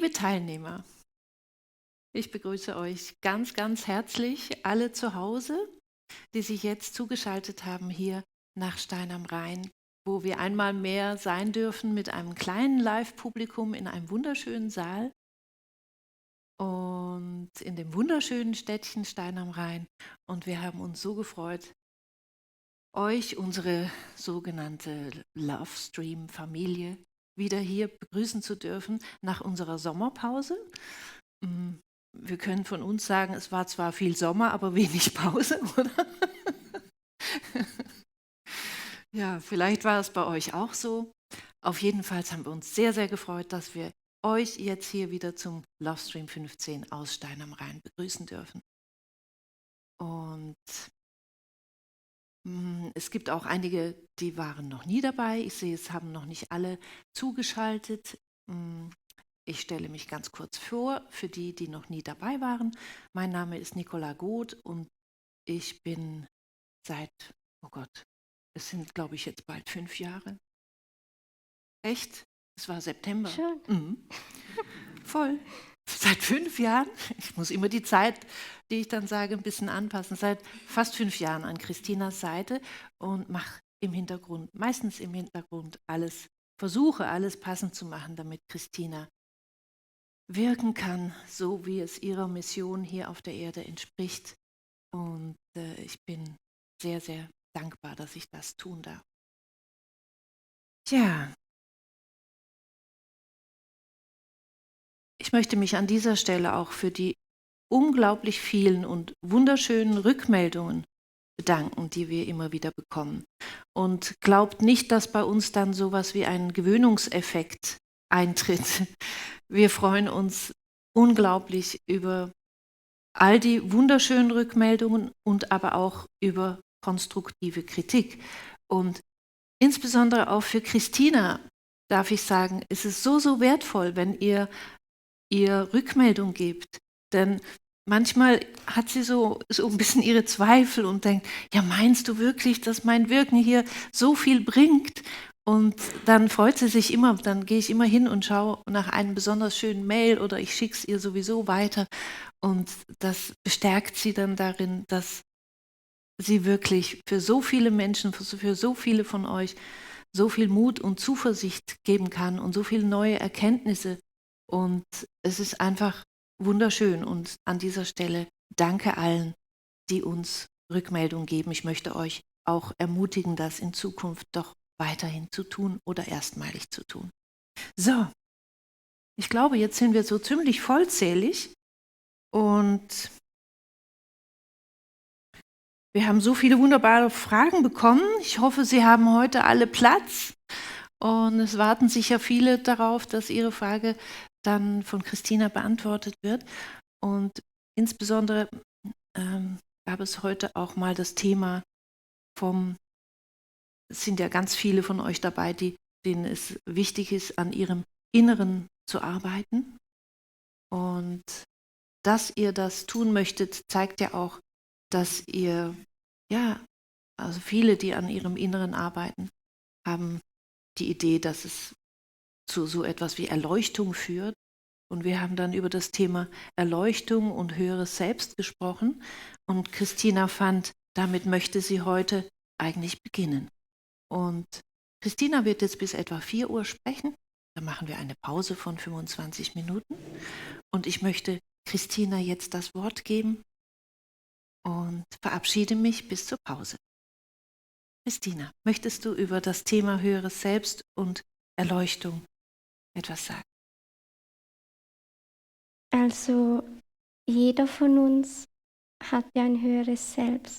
Liebe Teilnehmer, ich begrüße euch ganz, ganz herzlich, alle zu Hause, die sich jetzt zugeschaltet haben hier nach Stein am Rhein, wo wir einmal mehr sein dürfen mit einem kleinen Live-Publikum in einem wunderschönen Saal und in dem wunderschönen Städtchen Stein am Rhein. Und wir haben uns so gefreut, euch, unsere sogenannte Love-Stream-Familie, wieder hier begrüßen zu dürfen nach unserer Sommerpause. Wir können von uns sagen, es war zwar viel Sommer, aber wenig Pause, oder? Ja, vielleicht war es bei euch auch so. Auf jeden Fall haben wir uns sehr, sehr gefreut, dass wir euch jetzt hier wieder zum Lovestream 15 aus Stein am Rhein begrüßen dürfen. Und es gibt auch einige, die waren noch nie dabei. Ich sehe, es haben noch nicht alle zugeschaltet. Ich stelle mich ganz kurz vor, für die, die noch nie dabei waren. Mein Name ist Nicola Goth und ich bin seit, oh Gott, es sind, glaube ich, jetzt bald 5 Jahre. Echt? Es war September. Schön. Voll. Seit 5 Jahren, ich muss immer die Zeit, die ich dann sage, ein bisschen anpassen, seit fast 5 Jahren an Christinas Seite und mache im Hintergrund, meistens im Hintergrund alles, versuche alles passend zu machen, damit Christina wirken kann, so wie es ihrer Mission hier auf der Erde entspricht. Und ich bin sehr, sehr dankbar, dass ich das tun darf. Tja, ich möchte mich an dieser Stelle auch für die unglaublich vielen und wunderschönen Rückmeldungen bedanken, die wir immer wieder bekommen. Und glaubt nicht, dass bei uns dann sowas wie ein Gewöhnungseffekt eintritt. Wir freuen uns unglaublich über all die wunderschönen Rückmeldungen und aber auch über konstruktive Kritik. Und insbesondere auch für Christina darf ich sagen, ist es so, so wertvoll, wenn ihr Rückmeldung gebt. Denn manchmal hat sie so ein bisschen ihre Zweifel und denkt, ja, meinst du wirklich, dass mein Wirken hier so viel bringt? Und dann freut sie sich immer, dann gehe ich immer hin und schaue nach einem besonders schönen Mail oder ich schicke es ihr sowieso weiter. Und das bestärkt sie dann darin, dass sie wirklich für so viele Menschen, für so viele von euch so viel Mut und Zuversicht geben kann und so viele neue Erkenntnisse. Und es ist einfach wunderschön. Und an dieser Stelle danke allen, die uns Rückmeldung geben. Ich möchte euch auch ermutigen, das in Zukunft doch weiterhin zu tun oder erstmalig zu tun. So, ich glaube, jetzt sind wir so ziemlich vollzählig und wir haben so viele wunderbare Fragen bekommen. Ich hoffe, Sie haben heute alle Platz. Und es warten sicher viele darauf, dass Ihre Frage dann von Christina beantwortet wird. Und insbesondere gab es heute auch mal das Thema es sind ja ganz viele von euch dabei, denen es wichtig ist, an ihrem Inneren zu arbeiten. Und dass ihr das tun möchtet, zeigt ja auch, dass ihr, ja, also viele, die an ihrem Inneren arbeiten, haben die Idee, dass es zu so etwas wie Erleuchtung führt. Und wir haben dann über das Thema Erleuchtung und höheres Selbst gesprochen. Und Christina fand, damit möchte sie heute eigentlich beginnen. Und Christina wird jetzt bis etwa 4 Uhr sprechen. Dann machen wir eine Pause von 25 Minuten. Und ich möchte Christina jetzt das Wort geben und verabschiede mich bis zur Pause. Christina, möchtest du über das Thema höheres Selbst und Erleuchtung etwas sagen? Also jeder von uns hat ja ein höheres Selbst,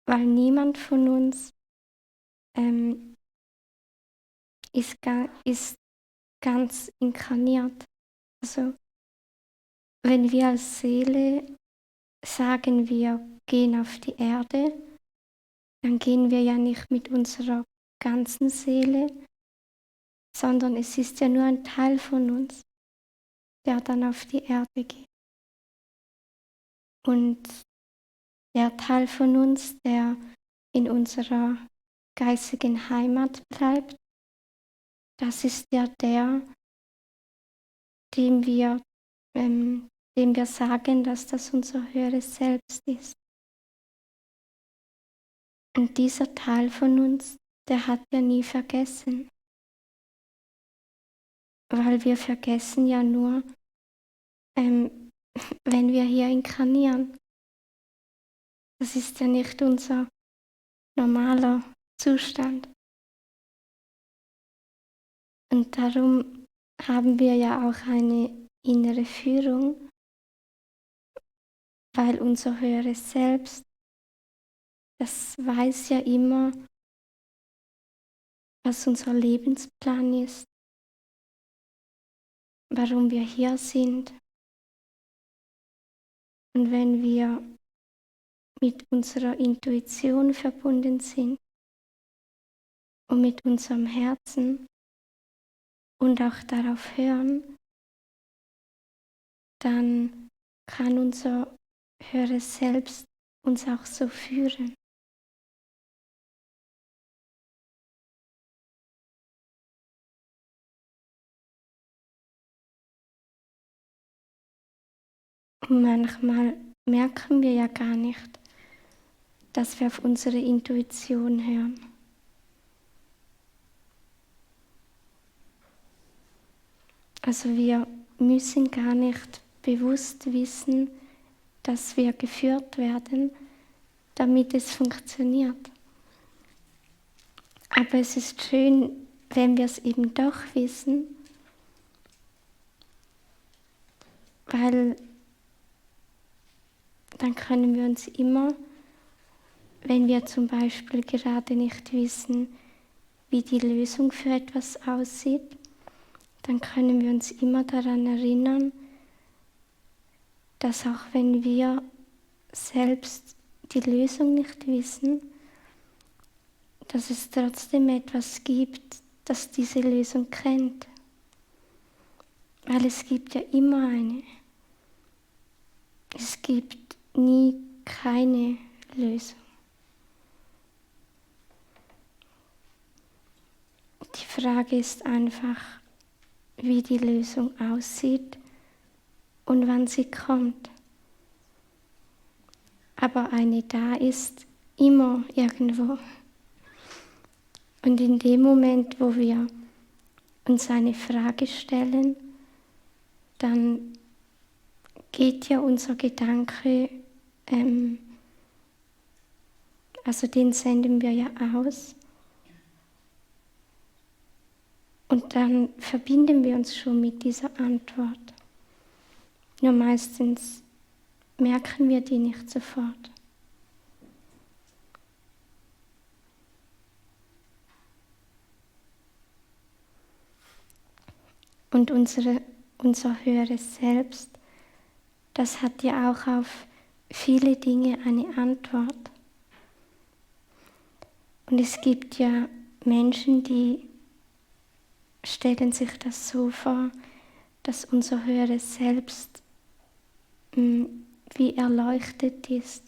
weil niemand von uns ist ganz inkarniert. Also wenn wir als Seele sagen, wir gehen auf die Erde, dann gehen wir ja nicht mit unserer ganzen Seele, sondern es ist ja nur ein Teil von uns, der dann auf die Erde geht. Und der Teil von uns, der in unserer geistigen Heimat bleibt, das ist ja der dem wir, dem wir sagen, dass das unser höheres Selbst ist. Und dieser Teil von uns, der hat ja nie vergessen, weil wir vergessen ja nur, wenn wir hier inkarnieren. Das ist ja nicht unser normaler Zustand. Und darum haben wir ja auch eine innere Führung, weil unser höheres Selbst, das weiß ja immer, was unser Lebensplan ist, warum wir hier sind. Und wenn wir mit unserer Intuition verbunden sind und mit unserem Herzen und auch darauf hören, dann kann unser höheres Selbst uns auch so führen. Und manchmal merken wir ja gar nicht, dass wir auf unsere Intuition hören. Also wir müssen gar nicht bewusst wissen, dass wir geführt werden, damit es funktioniert. Aber es ist schön, wenn wir es eben doch wissen, weil dann können wir uns immer, wenn wir zum Beispiel gerade nicht wissen, wie die Lösung für etwas aussieht, dann können wir uns immer daran erinnern, dass auch wenn wir selbst die Lösung nicht wissen, dass es trotzdem etwas gibt, das diese Lösung kennt. Weil es gibt ja immer eine. Es gibt nie keine Lösung. Die Frage ist einfach, wie die Lösung aussieht und wann sie kommt. Aber eine da ist immer irgendwo. Und in dem Moment, wo wir uns eine Frage stellen, dann geht ja unser Gedanke, also den senden wir ja aus. Und dann verbinden wir uns schon mit dieser Antwort. Nur meistens merken wir die nicht sofort. Und unser höheres Selbst, das hat ja auch auf viele Dinge eine Antwort. Und es gibt ja Menschen, die stellen sich das so vor, dass unser höheres Selbst wie erleuchtet ist.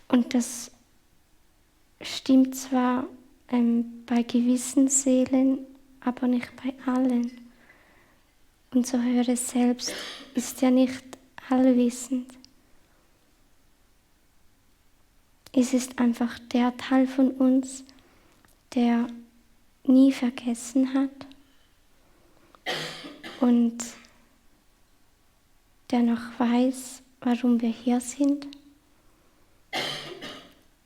Und das stimmt zwar bei gewissen Seelen, aber nicht bei allen. Unser höheres Selbst ist ja nicht allwissend. Es ist einfach der Teil von uns, der nie vergessen hat und der noch weiß, warum wir hier sind.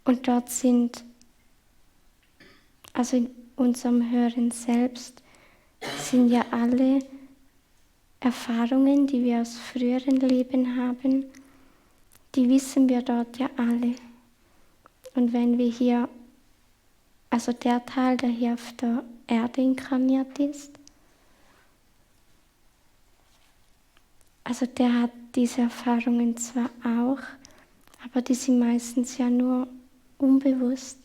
Und dort sind, also in unserem höheren Selbst, sind ja alle Erfahrungen, die wir aus früheren Leben haben, die wissen wir dort ja alle. Und wenn wir hier, also der Teil, der hier auf der Erde inkarniert ist, also der hat diese Erfahrungen zwar auch, aber die sind meistens ja nur unbewusst.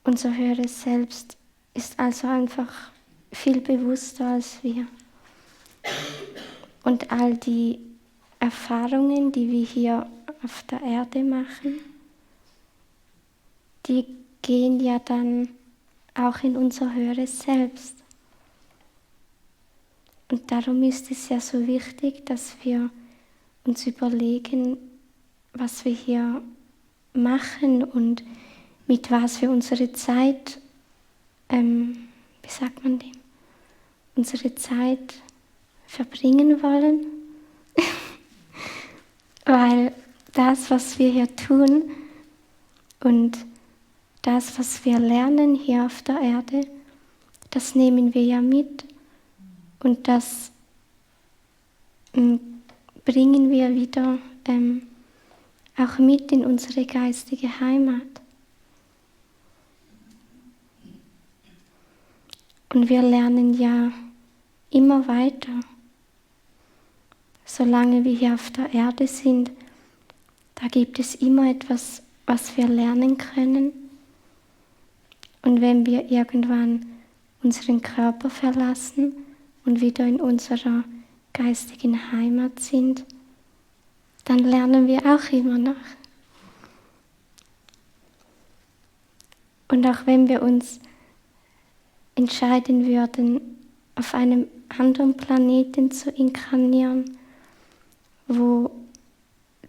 Unser höheres Selbst ist also einfach viel bewusster als wir. Und all die Erfahrungen, die wir hier auf der Erde machen, die gehen ja dann auch in unser höheres Selbst. Und darum ist es ja so wichtig, dass wir uns überlegen, was wir hier machen und mit was wir unsere Zeit, wie sagt man dem, unsere Zeit verbringen wollen. Weil das, was wir hier tun und das, was wir lernen hier auf der Erde, das nehmen wir ja mit und das bringen wir wieder auch mit in unsere geistige Heimat. Und wir lernen ja immer weiter. Solange wir hier auf der Erde sind, da gibt es immer etwas, was wir lernen können. Und wenn wir irgendwann unseren Körper verlassen und wieder in unserer geistigen Heimat sind, dann lernen wir auch immer noch. Und auch wenn wir uns entscheiden würden, auf einem anderen Planeten zu inkarnieren, wo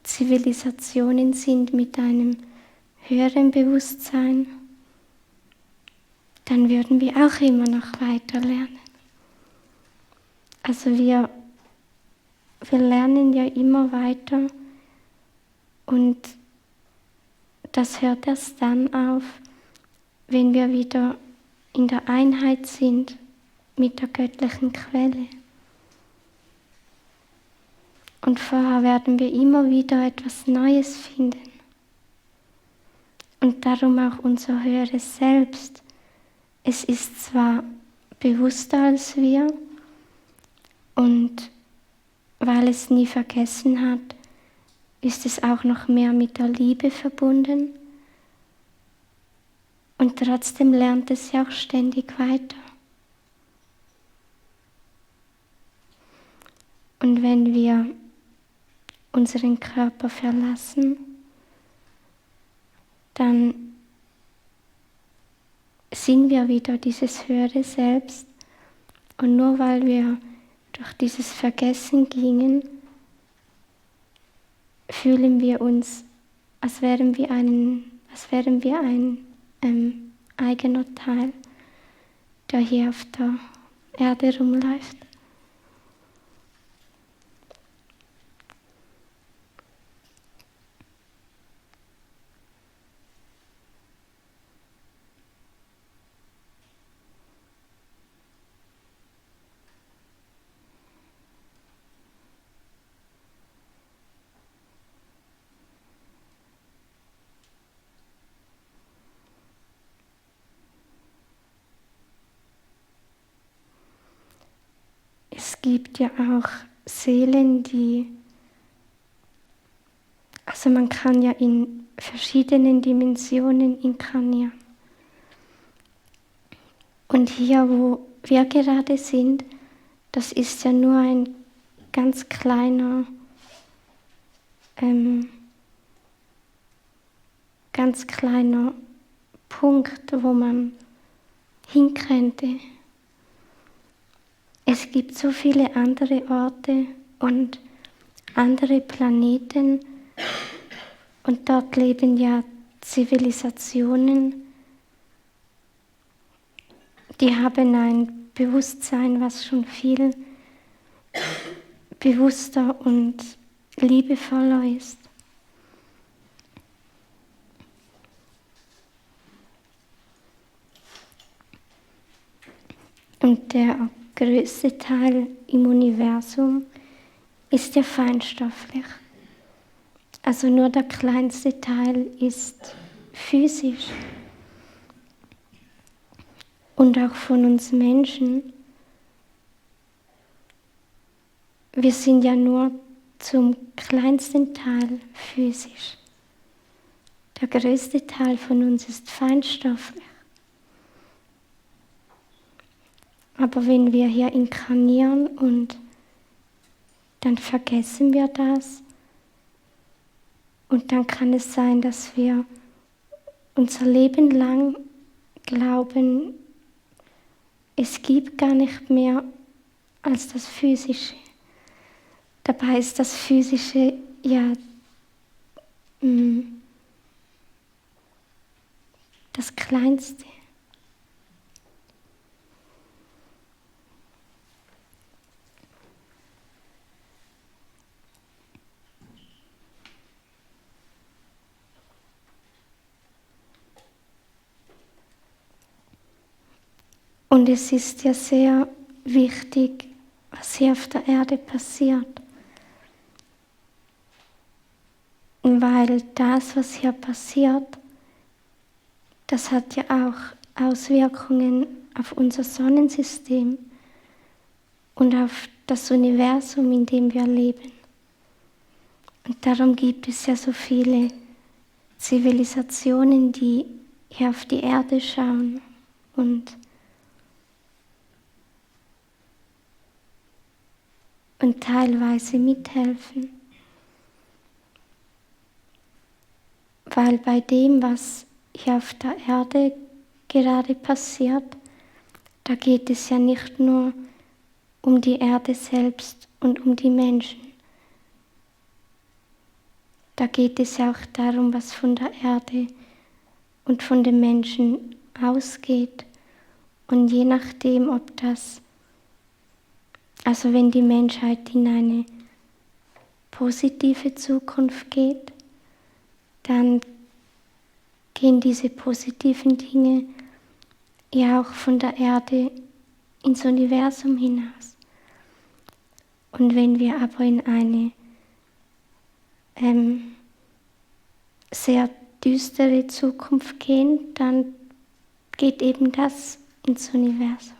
Zivilisationen sind mit einem höheren Bewusstsein, dann würden wir auch immer noch weiter lernen. Also wir lernen ja immer weiter und das hört erst dann auf, wenn wir wieder in der Einheit sind mit der göttlichen Quelle. Und vorher werden wir immer wieder etwas Neues finden. Und darum auch unser höheres Selbst. Es ist zwar bewusster als wir und weil es nie vergessen hat, ist es auch noch mehr mit der Liebe verbunden. Und trotzdem lernt es ja auch ständig weiter. Und wenn wir unseren Körper verlassen, dann sind wir wieder dieses höhere Selbst. Und nur weil wir durch dieses Vergessen gingen, fühlen wir uns, als wären wir ein eigener Teil, der hier auf der Erde rumläuft. Es gibt ja auch Seelen, also man kann ja in verschiedenen Dimensionen inkarnieren. Und hier, wo wir gerade sind, das ist ja nur ein ganz kleiner Punkt, wo man hin könnte. Es gibt so viele andere Orte und andere Planeten und dort leben ja Zivilisationen, die haben ein Bewusstsein, was schon viel bewusster und liebevoller ist. Und der größte Teil im Universum ist ja feinstofflich. Also nur der kleinste Teil ist physisch. Und auch von uns Menschen. Wir sind ja nur zum kleinsten Teil physisch. Der größte Teil von uns ist feinstofflich. Aber wenn wir hier inkarnieren und dann vergessen wir das und dann kann es sein, dass wir unser Leben lang glauben, es gibt gar nicht mehr als das Physische. Dabei ist das Physische ja das Kleinste. Und es ist ja sehr wichtig, was hier auf der Erde passiert. Weil das, was hier passiert, das hat ja auch Auswirkungen auf unser Sonnensystem und auf das Universum, in dem wir leben. Und darum gibt es ja so viele Zivilisationen, die hier auf die Erde schauen und teilweise mithelfen. Weil bei dem, was hier auf der Erde gerade passiert, da geht es ja nicht nur um die Erde selbst und um die Menschen. Da geht es ja auch darum, was von der Erde und von den Menschen ausgeht. Und je nachdem, ob das, also wenn die Menschheit in eine positive Zukunft geht, dann gehen diese positiven Dinge ja auch von der Erde ins Universum hinaus. Und wenn wir aber in eine sehr düstere Zukunft gehen, dann geht eben das ins Universum.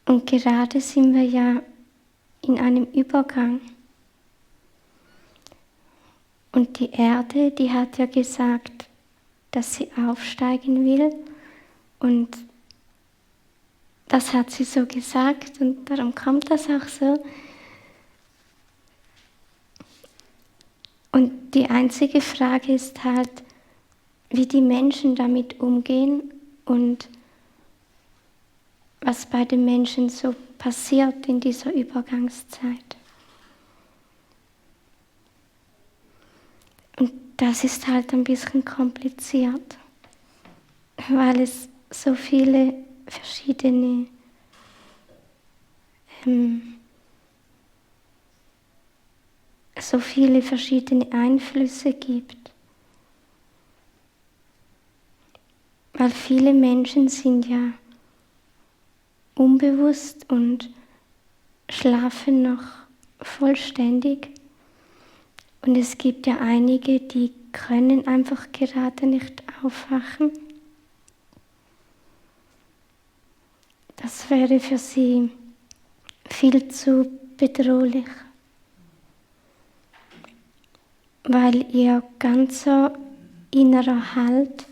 Und gerade sind wir ja in einem Übergang. Und die Erde, die hat ja gesagt, dass sie aufsteigen will. Und das hat sie so gesagt und darum kommt das auch so. Und die einzige Frage ist halt, wie die Menschen damit umgehen und was bei den Menschen so passiert in dieser Übergangszeit. Und das ist halt ein bisschen kompliziert, weil es so viele verschiedene Einflüsse gibt. Weil viele Menschen sind ja unbewusst und schlafen noch vollständig. Und es gibt ja einige, die können einfach gerade nicht aufwachen. Das wäre für sie viel zu bedrohlich, weil ihr ganzer innerer Halt,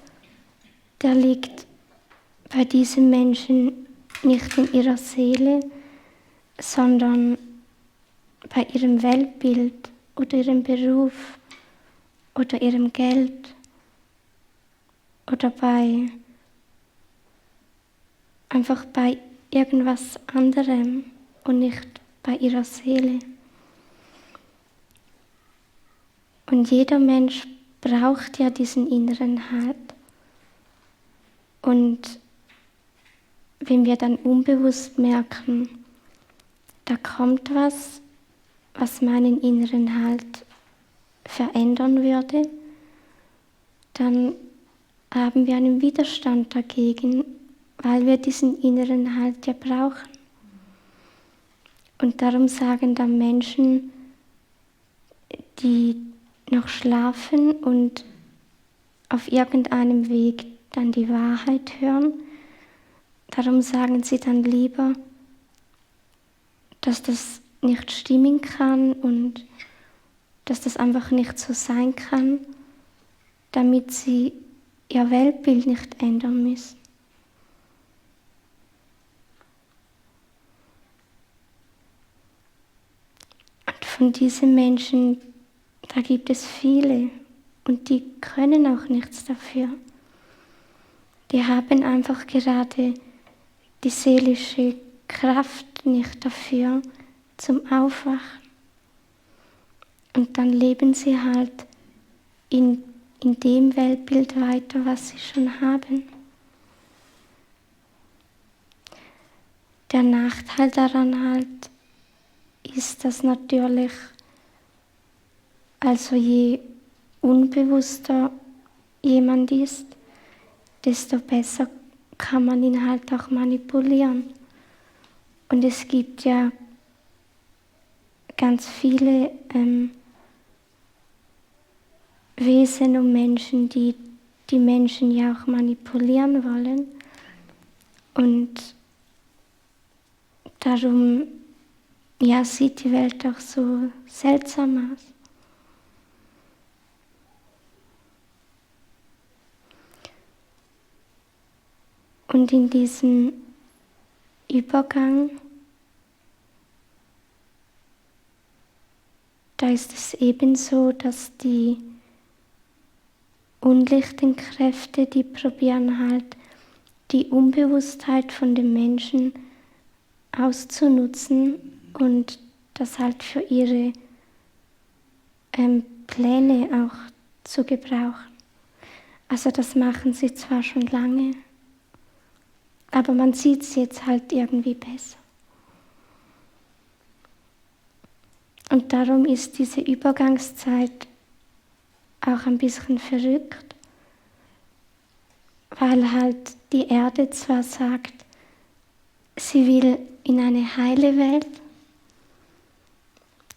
der liegt bei diesen Menschen nicht in ihrer Seele, sondern bei ihrem Weltbild oder ihrem Beruf oder ihrem Geld oder einfach bei irgendwas anderem und nicht bei ihrer Seele. Und jeder Mensch braucht ja diesen inneren Halt. Und wenn wir dann unbewusst merken, da kommt was, was meinen inneren Halt verändern würde, dann haben wir einen Widerstand dagegen, weil wir diesen inneren Halt ja brauchen. Und darum sagen dann Menschen, die noch schlafen und auf irgendeinem Weg dann die Wahrheit hören, darum sagen sie dann lieber, dass das nicht stimmen kann und dass das einfach nicht so sein kann, damit sie ihr Weltbild nicht ändern müssen. von diesen Menschen, da gibt es viele und die können auch nichts dafür. Die haben einfach gerade die seelische Kraft nicht dafür zum Aufwachen. Und dann leben sie halt in dem Weltbild weiter, was sie schon haben. Der Nachteil daran halt ist, dass natürlich, also je unbewusster jemand ist, desto besser kann man ihn halt auch manipulieren. Und es gibt ja ganz viele Wesen und Menschen, die die Menschen ja auch manipulieren wollen. Und darum ja, sieht die Welt auch so seltsam aus. Und in diesem Übergang, da ist es ebenso, dass die unlichten Kräfte, die probieren halt die Unbewusstheit von den Menschen auszunutzen und das halt für ihre Pläne auch zu gebrauchen. Also das machen sie zwar schon lange, aber man sieht es jetzt halt irgendwie besser. Und darum ist diese Übergangszeit auch ein bisschen verrückt, weil halt die Erde zwar sagt, sie will in eine heile Welt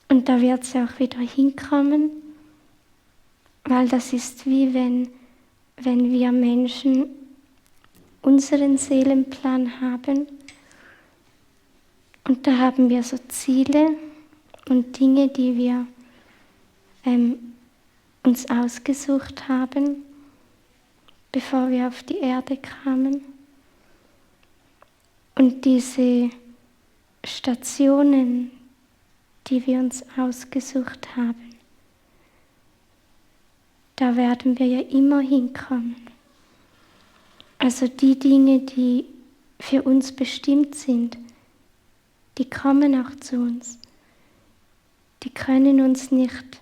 und da wird sie auch wieder hinkommen, weil das ist wie wenn wir Menschen unseren Seelenplan haben und da haben wir so Ziele und Dinge, die wir uns ausgesucht haben, bevor wir auf die Erde kamen. Und diese Stationen, die wir uns ausgesucht haben, da werden wir ja immer hinkommen. Also die Dinge, die für uns bestimmt sind, die kommen auch zu uns. Die können uns nicht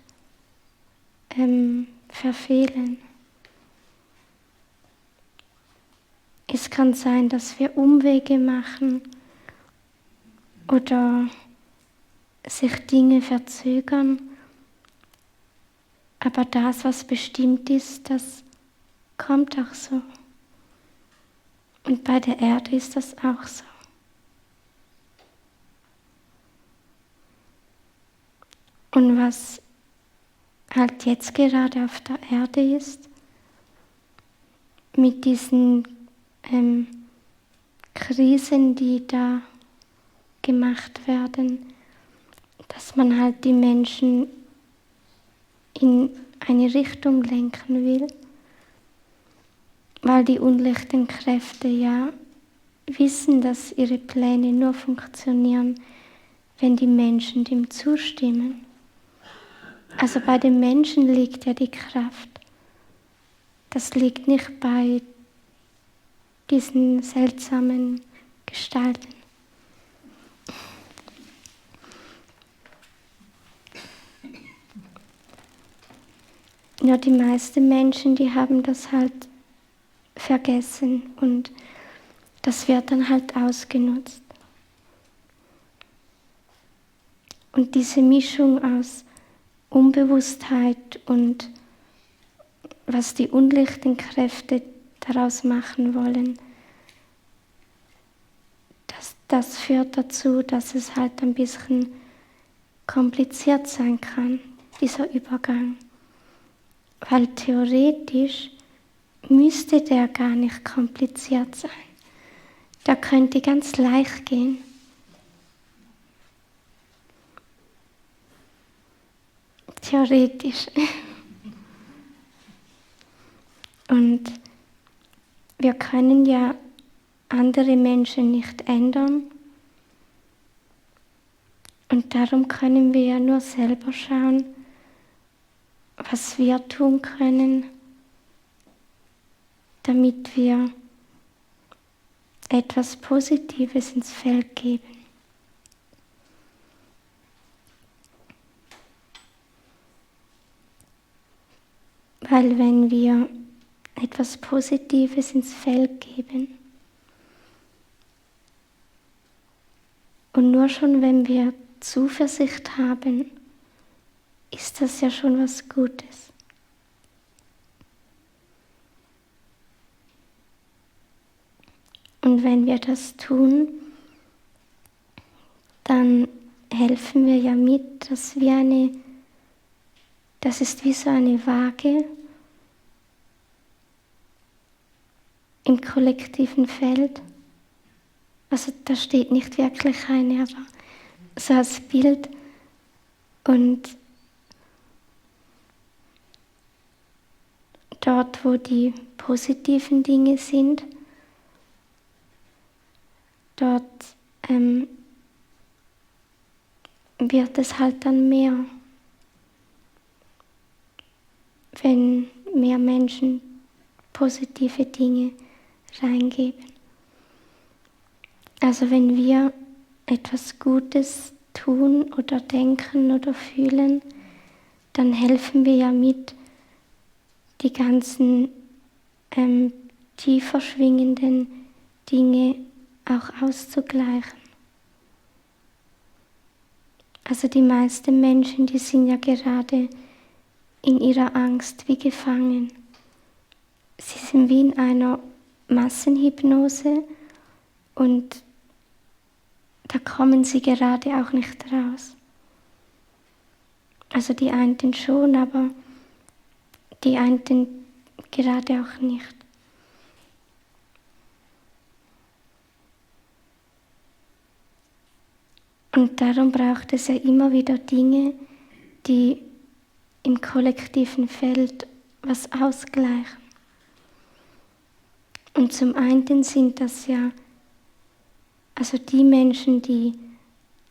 verfehlen. Es kann sein, dass wir Umwege machen oder sich Dinge verzögern, aber das, was bestimmt ist, das kommt auch so. Und bei der Erde ist das auch so. Und was halt jetzt gerade auf der Erde ist, mit diesen Krisen, die da gemacht werden, dass man halt die Menschen in eine Richtung lenken will, weil die unlichten Kräfte ja wissen, dass ihre Pläne nur funktionieren, wenn die Menschen dem zustimmen. Also bei den Menschen liegt ja die Kraft. Das liegt nicht bei diesen seltsamen Gestalten. Ja, die meisten Menschen, die haben das halt vergessen und das wird dann halt ausgenutzt. Und diese Mischung aus Unbewusstheit und was die unlichten Kräfte daraus machen wollen, das führt dazu, dass es halt ein bisschen kompliziert sein kann, dieser Übergang. Weil theoretisch müsste der gar nicht kompliziert sein. Der könnte ganz leicht gehen. Theoretisch. Und wir können ja andere Menschen nicht ändern, Und darum können wir ja nur selber schauen, was wir tun können, damit wir etwas Positives ins Feld geben. Weil wenn wir etwas Positives ins Feld geben und nur schon wenn wir Zuversicht haben, ist das ja schon was Gutes. Und wenn wir das tun, dann helfen wir ja mit, das ist wie so eine Waage im kollektiven Feld. Also da steht nicht wirklich eine, aber so als Bild. Und dort, wo die positiven Dinge sind, dort wird es halt dann mehr, wenn mehr Menschen positive Dinge reingeben. Also wenn wir etwas Gutes tun oder denken oder fühlen, dann helfen wir ja mit, die ganzen tiefer schwingenden Dinge auch auszugleichen. Also die meisten Menschen, die sind ja gerade in ihrer Angst wie gefangen. Sie sind wie in einer Massenhypnose und da kommen sie gerade auch nicht raus. Also die einen schon, aber die einen gerade auch nicht. Und darum braucht es ja immer wieder Dinge, die im kollektiven Feld was ausgleichen. Und zum einen sind das ja also die Menschen, die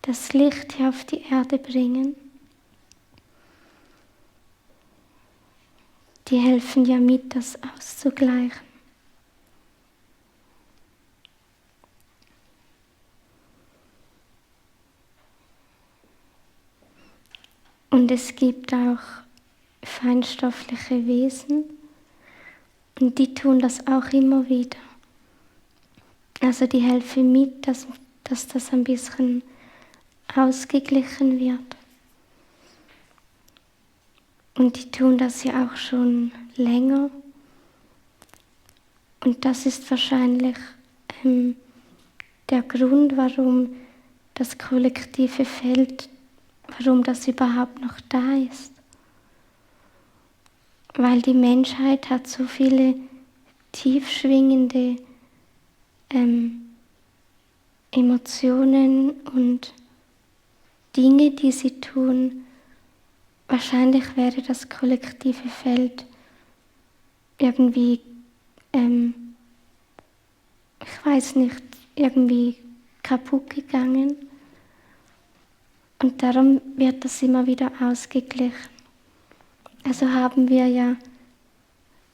das Licht hier auf die Erde bringen, die helfen ja mit, das auszugleichen. Und es gibt auch feinstoffliche Wesen und die tun das auch immer wieder. Also die helfen mit, dass das ein bisschen ausgeglichen wird. Und die tun das ja auch schon länger. Und das ist wahrscheinlich der Grund, warum das kollektive Feld, warum das überhaupt noch da ist. Weil die Menschheit hat so viele tiefschwingende Emotionen und Dinge, die sie tun. Wahrscheinlich wäre das kollektive Feld irgendwie, ich weiß nicht, irgendwie kaputt gegangen. Und darum wird das immer wieder ausgeglichen. Also haben wir ja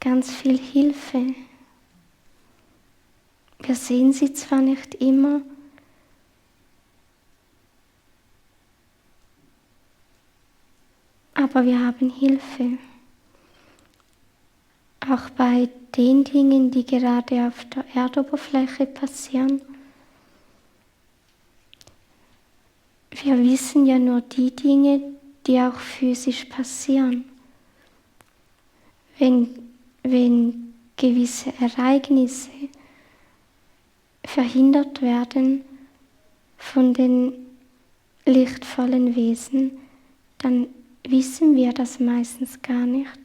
ganz viel Hilfe. Wir sehen sie zwar nicht immer, aber wir haben Hilfe. Auch bei den Dingen, die gerade auf der Erdoberfläche passieren. Wir wissen ja nur die Dinge, die auch physisch passieren. Wenn gewisse Ereignisse verhindert werden von den lichtvollen Wesen, dann wissen wir das meistens gar nicht,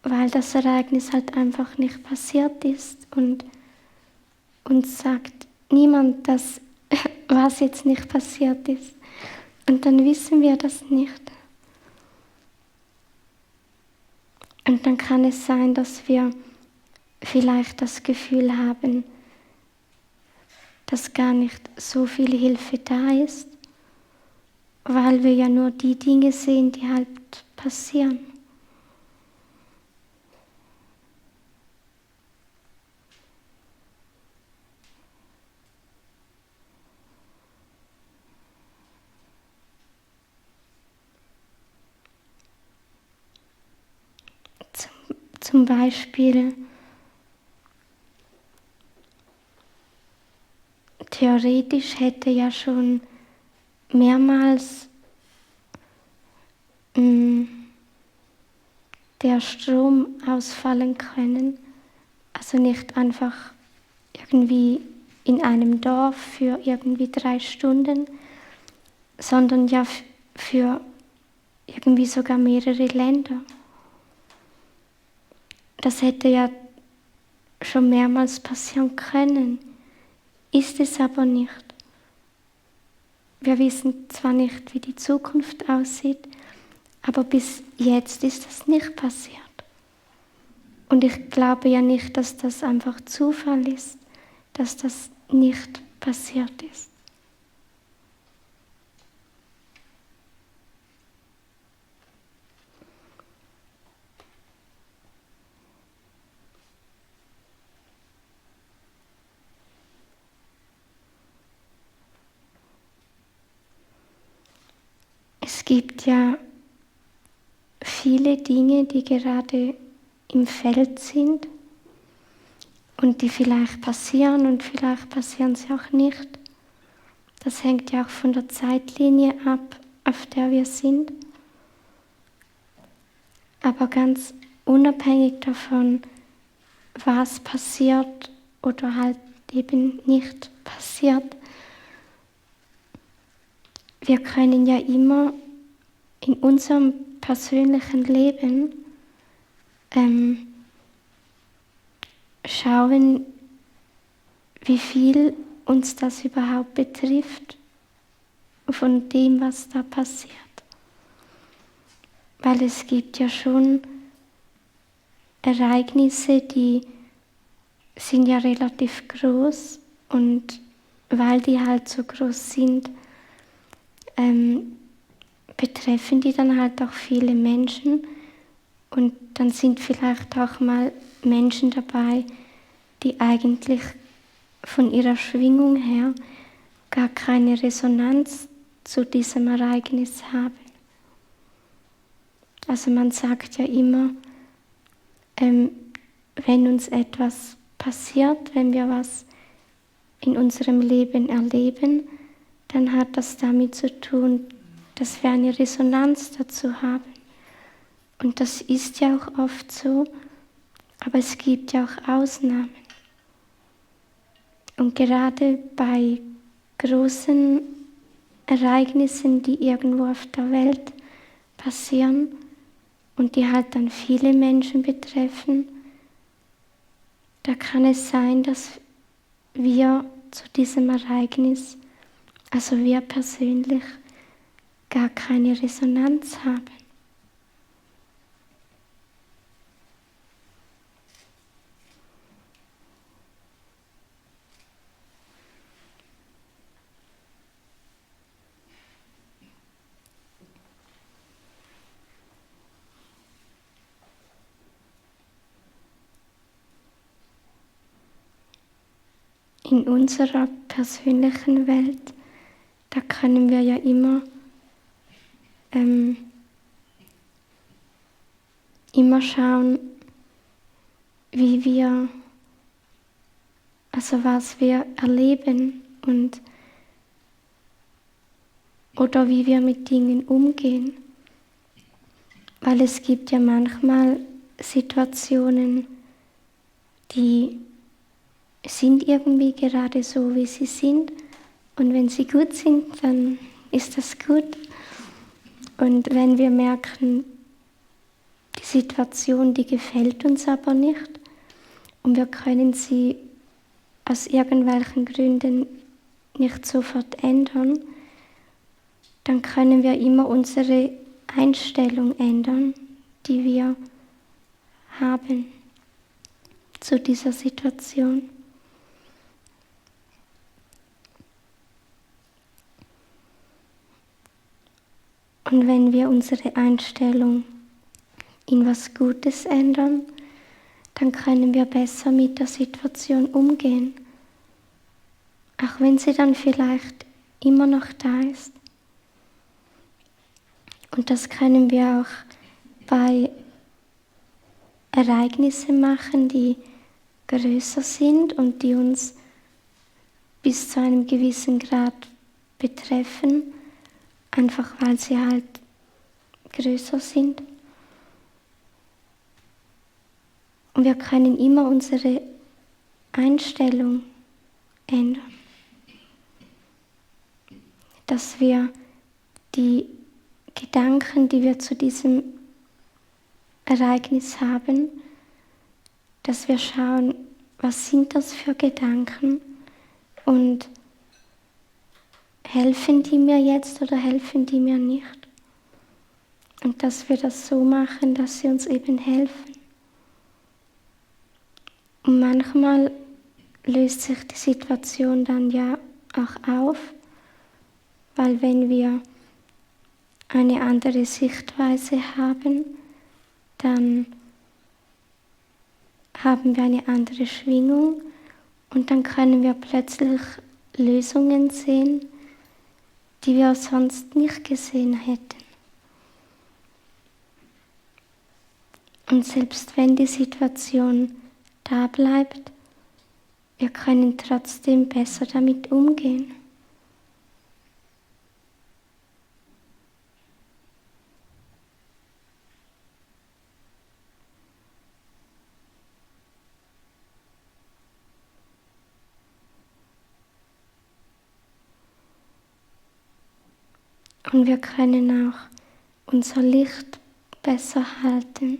weil das Ereignis halt einfach nicht passiert ist und uns sagt niemand, dass was jetzt nicht passiert ist. Und dann wissen wir das nicht. Und dann kann es sein, dass wir vielleicht das Gefühl haben, dass gar nicht so viel Hilfe da ist weil wir ja nur die Dinge sehen, die halt passieren. Zum Beispiel, theoretisch hätte ja schon mehrmals der Strom ausfallen können. Also nicht einfach irgendwie in einem Dorf für irgendwie 3 Stunden, sondern ja für irgendwie sogar mehrere Länder. Das hätte ja schon mehrmals passieren können, ist es aber nicht. Wir wissen zwar nicht, wie die Zukunft aussieht, aber bis jetzt ist das nicht passiert. Und ich glaube ja nicht, dass das einfach Zufall ist, dass das nicht passiert ist. Es gibt ja viele Dinge, die gerade im Feld sind und die vielleicht passieren und vielleicht passieren sie auch nicht. Das hängt ja auch von der Zeitlinie ab, auf der wir sind. Aber ganz unabhängig davon, was passiert oder halt eben nicht passiert, wir können ja immer in unserem persönlichen Leben schauen, wie viel uns das überhaupt betrifft von dem, was da passiert. Weil es gibt ja schon Ereignisse, die sind ja relativ groß und weil die halt so groß sind, betreffen die dann halt auch viele Menschen und dann sind vielleicht auch mal Menschen dabei, die eigentlich von ihrer Schwingung her gar keine Resonanz zu diesem Ereignis haben. Also man sagt ja immer, wenn uns etwas passiert, wenn wir was in unserem Leben erleben, dann hat das damit zu tun, dass wir eine Resonanz dazu haben. Und das ist ja auch oft so, aber es gibt ja auch Ausnahmen. Und gerade bei großen Ereignissen, die irgendwo auf der Welt passieren und die halt dann viele Menschen betreffen, da kann es sein, dass wir zu diesem Ereignis, also wir persönlich, gar keine Resonanz haben. In unserer persönlichen Welt, da können wir ja immer schauen, wie wir, also was wir erleben und oder wie wir mit Dingen umgehen. Weil es gibt ja manchmal Situationen, die sind irgendwie gerade so, wie sie sind. Und wenn sie gut sind, dann ist das gut. Und wenn wir merken, die Situation, die gefällt uns aber nicht und wir können sie aus irgendwelchen Gründen nicht sofort ändern, dann können wir immer unsere Einstellung ändern, die wir haben zu dieser Situation. Und wenn wir unsere Einstellung in was Gutes ändern, dann können wir besser mit der Situation umgehen. Auch wenn sie dann vielleicht immer noch da ist. Und das können wir auch bei Ereignissen machen, die größer sind und die uns bis zu einem gewissen Grad betreffen, einfach weil sie halt größer sind. Und wir können immer unsere Einstellung ändern. Dass wir die Gedanken, die wir zu diesem Ereignis haben, dass wir schauen, was sind das für Gedanken und helfen die mir jetzt oder helfen die mir nicht? Und dass wir das so machen, dass sie uns eben helfen. Und manchmal löst sich die Situation dann ja auch auf, weil wenn wir eine andere Sichtweise haben, dann haben wir eine andere Schwingung und dann können wir plötzlich Lösungen sehen, die wir sonst nicht gesehen hätten. Und selbst wenn die Situation da bleibt, wir können trotzdem besser damit umgehen. Und wir können auch unser Licht besser halten.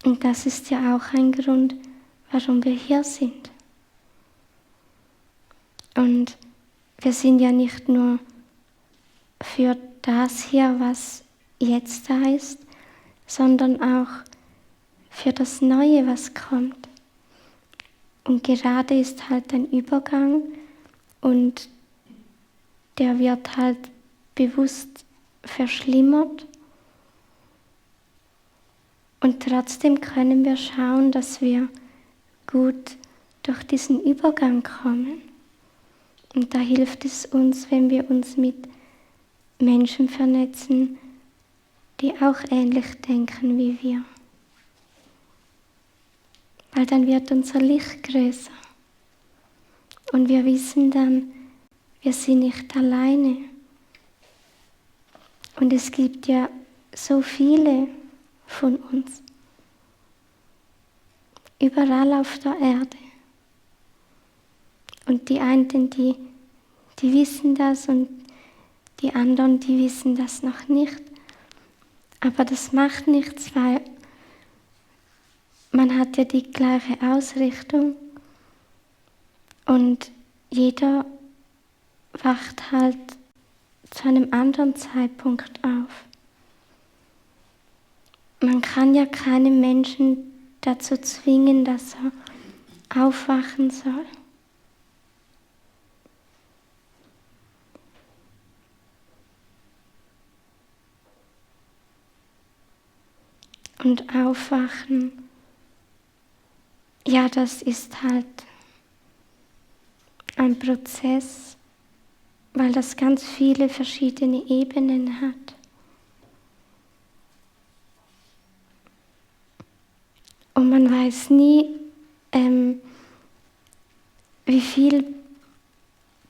Und das ist ja auch ein Grund, warum wir hier sind. Und wir sind ja nicht nur für das hier, was jetzt da ist, sondern auch für das Neue, was kommt. Und gerade ist halt ein Übergang und der wird halt bewusst verschlimmert. Und trotzdem können wir schauen, dass wir gut durch diesen Übergang kommen. Und da hilft es uns, wenn wir uns mit Menschen vernetzen, die auch ähnlich denken wie wir. Weil dann wird unser Licht größer. Und wir wissen dann, wir sind nicht alleine. Und es gibt ja so viele von uns. Überall auf der Erde. Und die einen, die wissen das und die anderen, die wissen das noch nicht. Aber das macht nichts, weil man hat ja die gleiche Ausrichtung und jeder wacht halt zu einem anderen Zeitpunkt auf. Man kann ja keinen Menschen dazu zwingen, dass er aufwachen soll. Und aufwachen, ja, das ist halt ein Prozess, weil das ganz viele verschiedene Ebenen hat. Und man weiß nie, wie viel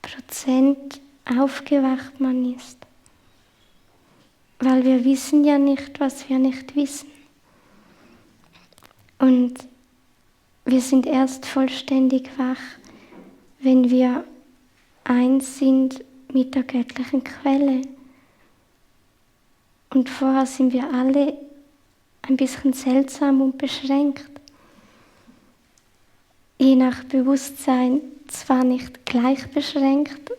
Prozent aufgewacht man ist. Weil wir wissen ja nicht, was wir nicht wissen. Und wir sind erst vollständig wach, wenn wir eins sind mit der göttlichen Quelle. Und vorher sind wir alle ein bisschen seltsam und beschränkt. Je nach Bewusstsein zwar nicht gleich beschränkt,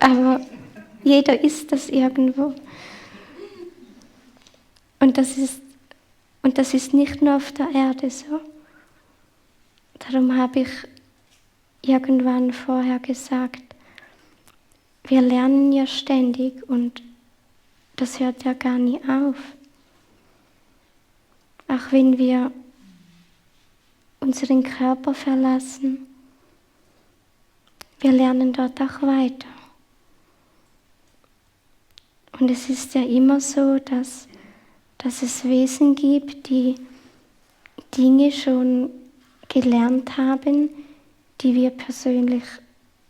aber jeder ist das irgendwo. Und das ist nicht nur auf der Erde so. Darum habe ich irgendwann vorher gesagt, wir lernen ja ständig und das hört ja gar nie auf. Auch wenn wir unseren Körper verlassen, wir lernen dort auch weiter. Und es ist ja immer so, dass es Wesen gibt, die Dinge schon gelernt haben, die wir persönlich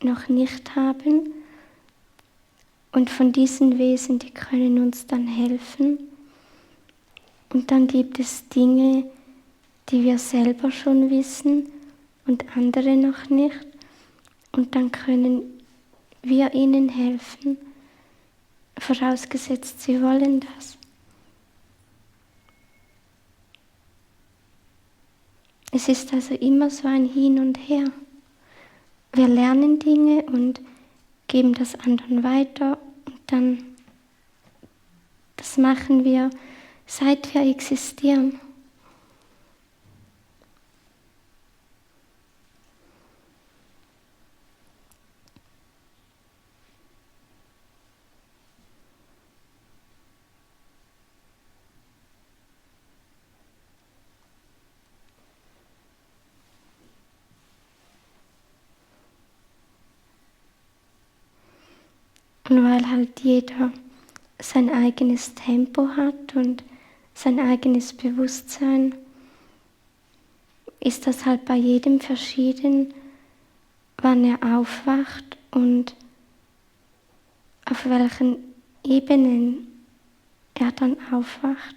noch nicht haben. Und von diesen Wesen, die können uns dann helfen. Und dann gibt es Dinge, die wir selber schon wissen und andere noch nicht. Und dann können wir ihnen helfen, vorausgesetzt, sie wollen das. Es ist also immer so ein Hin und Her. Wir lernen Dinge und geben das anderen weiter und dann, das machen wir, seit wir existieren. Und weil halt jeder sein eigenes Tempo hat und sein eigenes Bewusstsein, ist das halt bei jedem verschieden, wann er aufwacht und auf welchen Ebenen er dann aufwacht.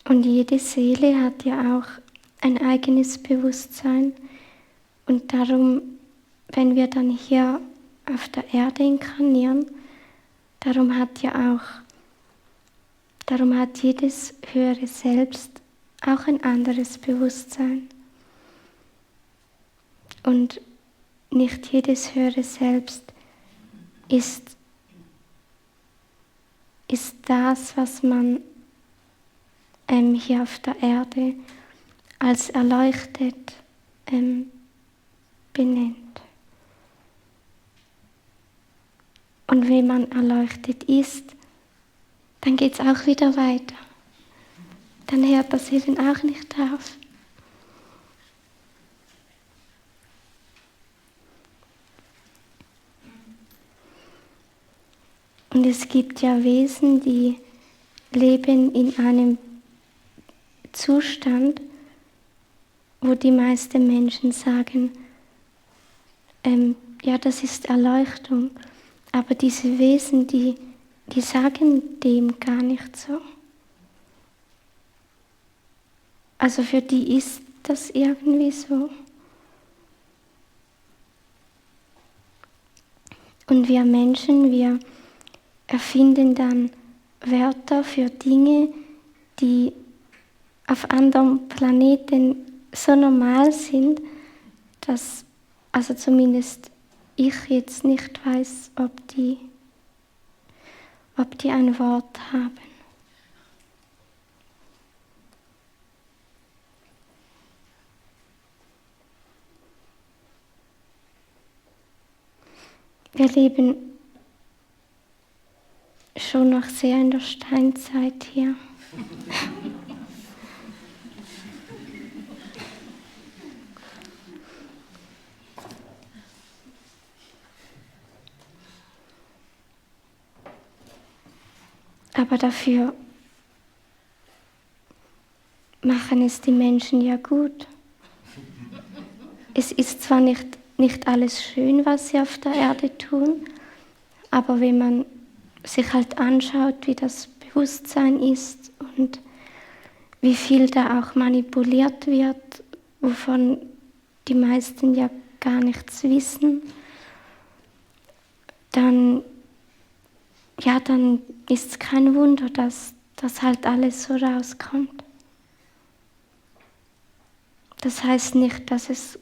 Und jede Seele hat ja auch ein eigenes Bewusstsein. Und darum, wenn wir dann hier auf der Erde inkarnieren, darum hat jedes höhere Selbst auch ein anderes Bewusstsein. Und nicht jedes höhere Selbst ist das, was man hier auf der Erde als erleuchtet benennt. Und wenn man erleuchtet ist, dann geht es auch wieder weiter. Dann hört das eben auch nicht auf. Und es gibt ja Wesen, die leben in einem Zustand, wo die meisten Menschen sagen, ja, das ist Erleuchtung. Aber diese Wesen, die sagen dem gar nicht so. Also für die ist das irgendwie so. Und wir Menschen, wir erfinden dann Wörter für Dinge, die auf anderen Planeten so normal sind, dass also zumindest ich jetzt nicht weiß, ob die ein Wort haben. Wir leben schon noch sehr in der Steinzeit hier. Aber dafür machen es die Menschen ja gut. Es ist zwar nicht alles schön, was sie auf der Erde tun, aber wenn man sich halt anschaut, wie das Bewusstsein ist und wie viel da auch manipuliert wird, wovon die meisten ja gar nichts wissen, dann ist es kein Wunder, dass das halt alles so rauskommt. Das heißt nicht, dass es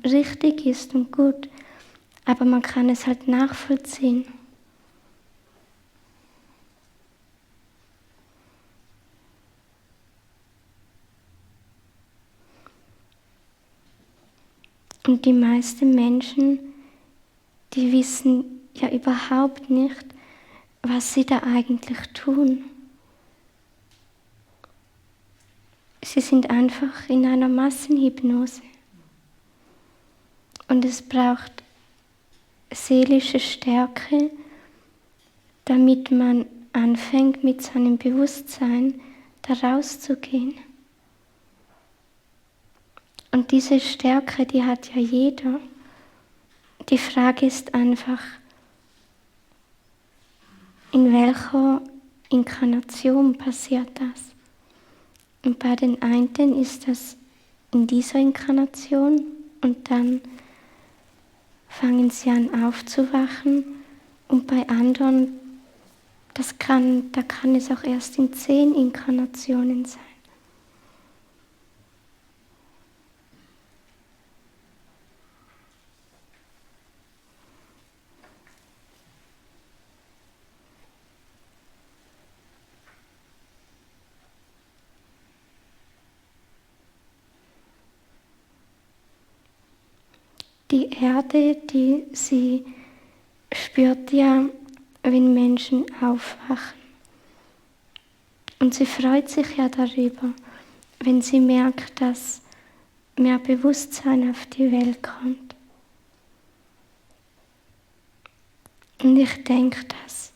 richtig ist und gut, aber man kann es halt nachvollziehen. Und die meisten Menschen, die wissen ja überhaupt nicht, was sie da eigentlich tun. Sie sind einfach in einer Massenhypnose. Und es braucht seelische Stärke, damit man anfängt, mit seinem Bewusstsein da rauszugehen. Und diese Stärke, die hat ja jeder. Die Frage ist einfach, in welcher Inkarnation passiert das? Und bei den einen ist das in dieser Inkarnation und dann fangen sie an aufzuwachen und bei anderen, da kann es auch erst in 10 Inkarnationen sein. Die Erde, sie spürt ja, wenn Menschen aufwachen. Und sie freut sich ja darüber, wenn sie merkt, dass mehr Bewusstsein auf die Welt kommt. Und ich denke, dass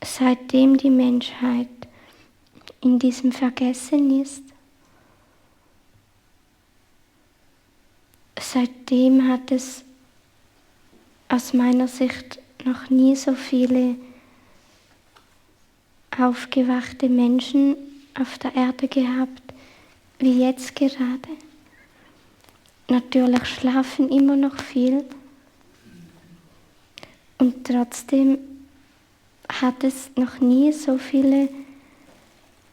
seitdem die Menschheit in diesem Vergessen ist, seitdem hat es aus meiner Sicht noch nie so viele aufgewachte Menschen auf der Erde gehabt, wie jetzt gerade. Natürlich schlafen immer noch viel und trotzdem hat es noch nie so viele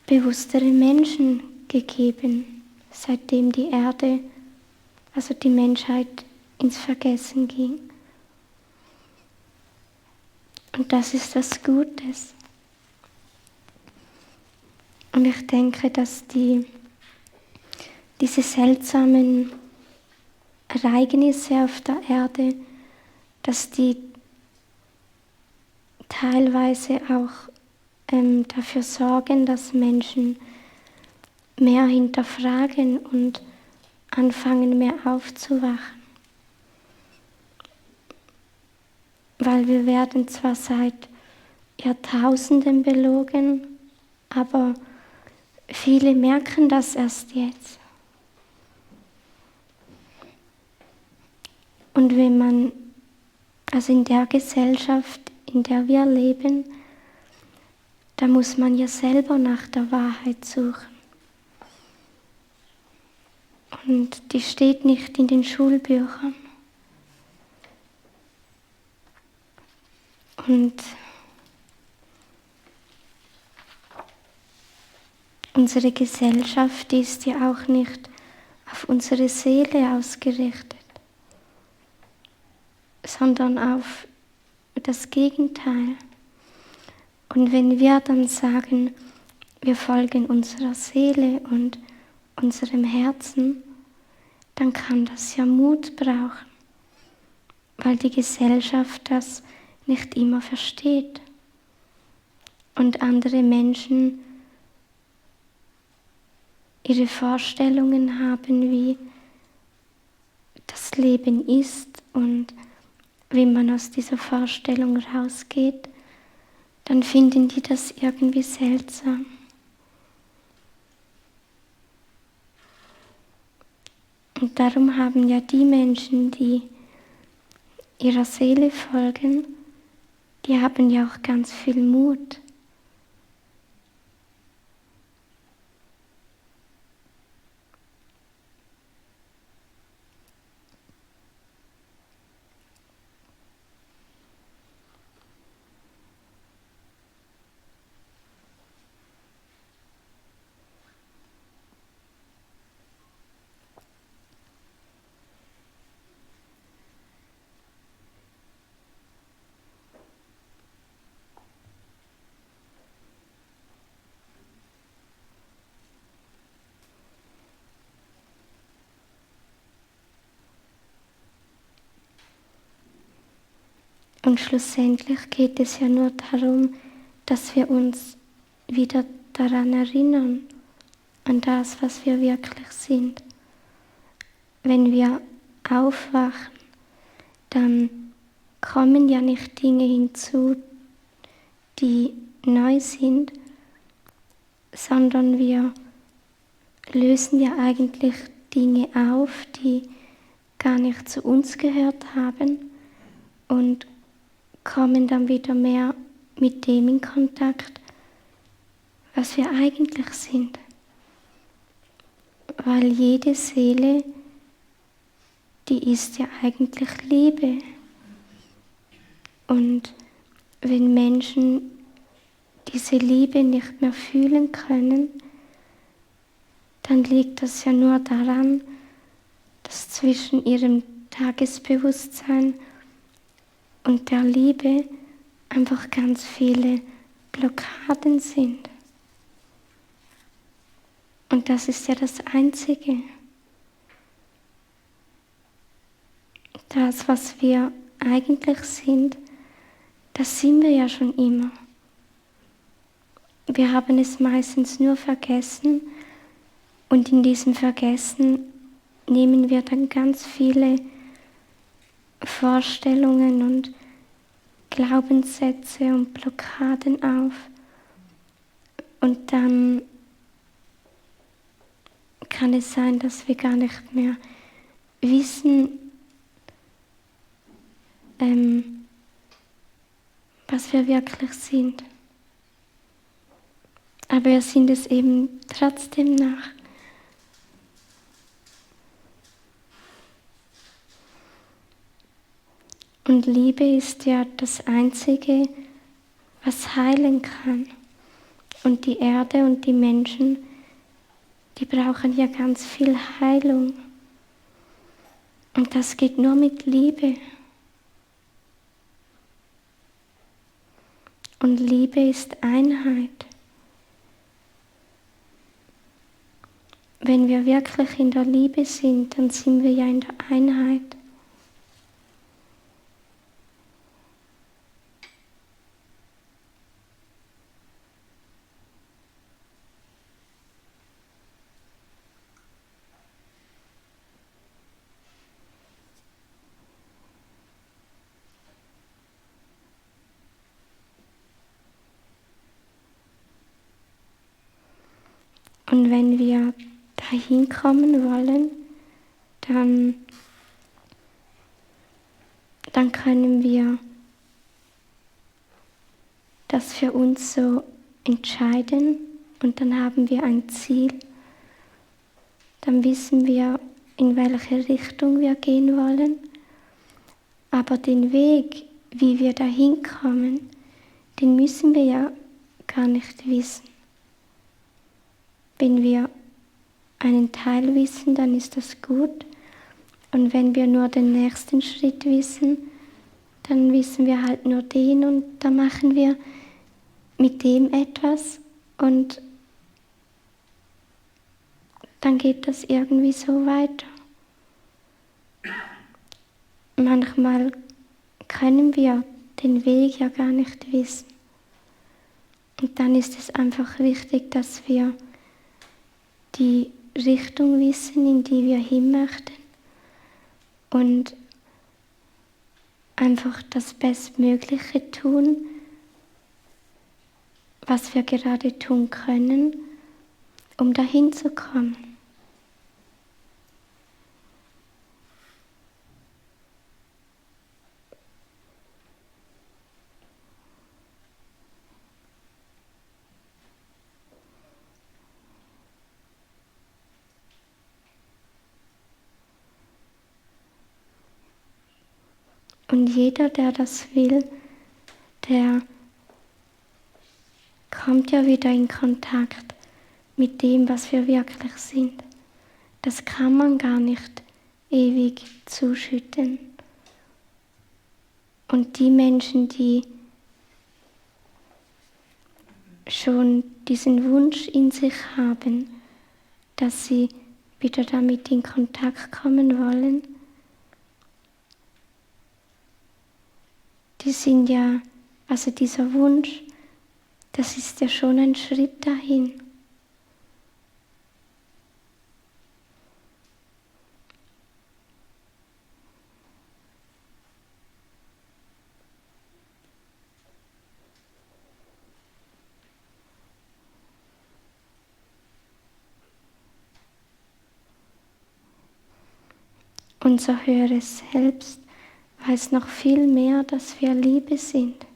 bewusstere Menschen gegeben, seitdem die Erde, also die Menschheit, ins Vergessen ging. Und das ist das Gutes. Und ich denke, dass diese seltsamen Ereignisse auf der Erde, dass die teilweise auch dafür sorgen, dass Menschen mehr hinterfragen und anfangen, mehr aufzuwachen. Weil wir werden zwar seit Jahrtausenden belogen, aber viele merken das erst jetzt. Und wenn man, also in der Gesellschaft, in der wir leben, da muss man ja selber nach der Wahrheit suchen. Und die steht nicht in den Schulbüchern. Und unsere Gesellschaft ist ja auch nicht auf unsere Seele ausgerichtet, sondern auf das Gegenteil. Und wenn wir dann sagen, wir folgen unserer Seele und unserem Herzen, dann kann das ja Mut brauchen, weil die Gesellschaft das nicht immer versteht und andere Menschen ihre Vorstellungen haben, wie das Leben ist, und wenn man aus dieser Vorstellung rausgeht, dann finden die das irgendwie seltsam. Und darum haben ja die Menschen, die ihrer Seele folgen, die haben ja auch ganz viel Mut. Und schlussendlich geht es ja nur darum, dass wir uns wieder daran erinnern, an das, was wir wirklich sind. Wenn wir aufwachen, dann kommen ja nicht Dinge hinzu, die neu sind, sondern wir lösen ja eigentlich Dinge auf, die gar nicht zu uns gehört haben und kommen dann wieder mehr mit dem in Kontakt, was wir eigentlich sind. Weil jede Seele, die ist ja eigentlich Liebe. Und wenn Menschen diese Liebe nicht mehr fühlen können, dann liegt das ja nur daran, dass zwischen ihrem Tagesbewusstsein und der Liebe einfach ganz viele Blockaden sind. Und das ist ja das Einzige. Das, was wir eigentlich sind, das sind wir ja schon immer. Wir haben es meistens nur vergessen und in diesem Vergessen nehmen wir dann ganz viele Vorstellungen und Glaubenssätze und Blockaden auf. Und dann kann es sein, dass wir gar nicht mehr wissen, was wir wirklich sind. Aber wir sind es eben trotzdem nach. Und Liebe ist ja das Einzige, was heilen kann. Und die Erde und die Menschen, die brauchen ja ganz viel Heilung. Und das geht nur mit Liebe. Und Liebe ist Einheit. Wenn wir wirklich in der Liebe sind, dann sind wir ja in der Einheit. Und wenn wir dahin kommen wollen, dann können wir das für uns so entscheiden und dann haben wir ein Ziel. Dann wissen wir, in welche Richtung wir gehen wollen. Aber den Weg, wie wir dahin kommen, den müssen wir ja gar nicht wissen. Wenn wir einen Teil wissen, dann ist das gut. Und wenn wir nur den nächsten Schritt wissen, dann wissen wir halt nur den und dann machen wir mit dem etwas und dann geht das irgendwie so weiter. Manchmal können wir den Weg ja gar nicht wissen. Und dann ist es einfach wichtig, dass wir die Richtung wissen, in die wir hin möchten und einfach das Bestmögliche tun, was wir gerade tun können, um dahin zu kommen. Und jeder, der das will, der kommt ja wieder in Kontakt mit dem, was wir wirklich sind. Das kann man gar nicht ewig zuschütten. Und die Menschen, die schon diesen Wunsch in sich haben, dass sie wieder damit in Kontakt kommen wollen, die sind ja, also dieser Wunsch, das ist ja schon ein Schritt dahin. Unser höheres Selbst weiß noch viel mehr, dass wir Liebe sind.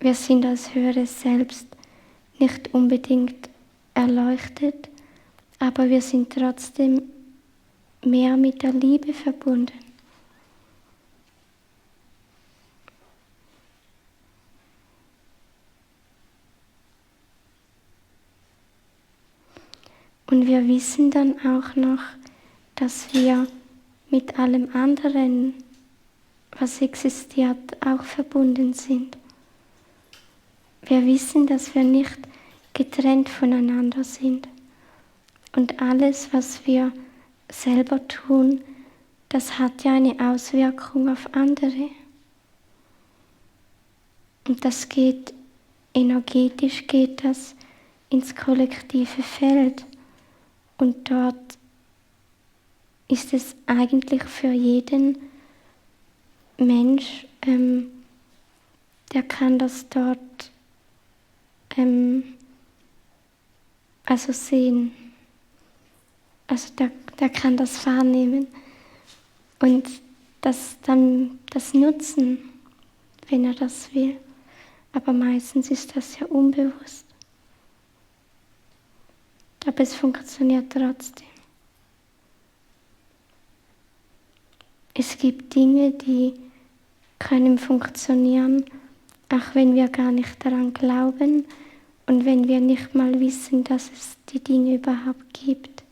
Wir sind als höheres Selbst nicht unbedingt erleuchtet, aber wir sind trotzdem mehr mit der Liebe verbunden. Und wir wissen dann auch noch, dass wir mit allem anderen, was existiert, auch verbunden sind. Wir wissen, dass wir nicht getrennt voneinander sind. Und alles, was wir selber tun, das hat ja eine Auswirkung auf andere. Und das geht, energetisch geht das ins kollektive Feld. Und dort ist es eigentlich für jeden Mensch, der kann das dort also sehen. Also der kann das wahrnehmen und das dann das nutzen, wenn er das will. Aber meistens ist das ja unbewusst. Aber es funktioniert trotzdem. Es gibt Dinge, die können funktionieren, auch wenn wir gar nicht daran glauben und wenn wir nicht mal wissen, dass es die Dinge überhaupt gibt.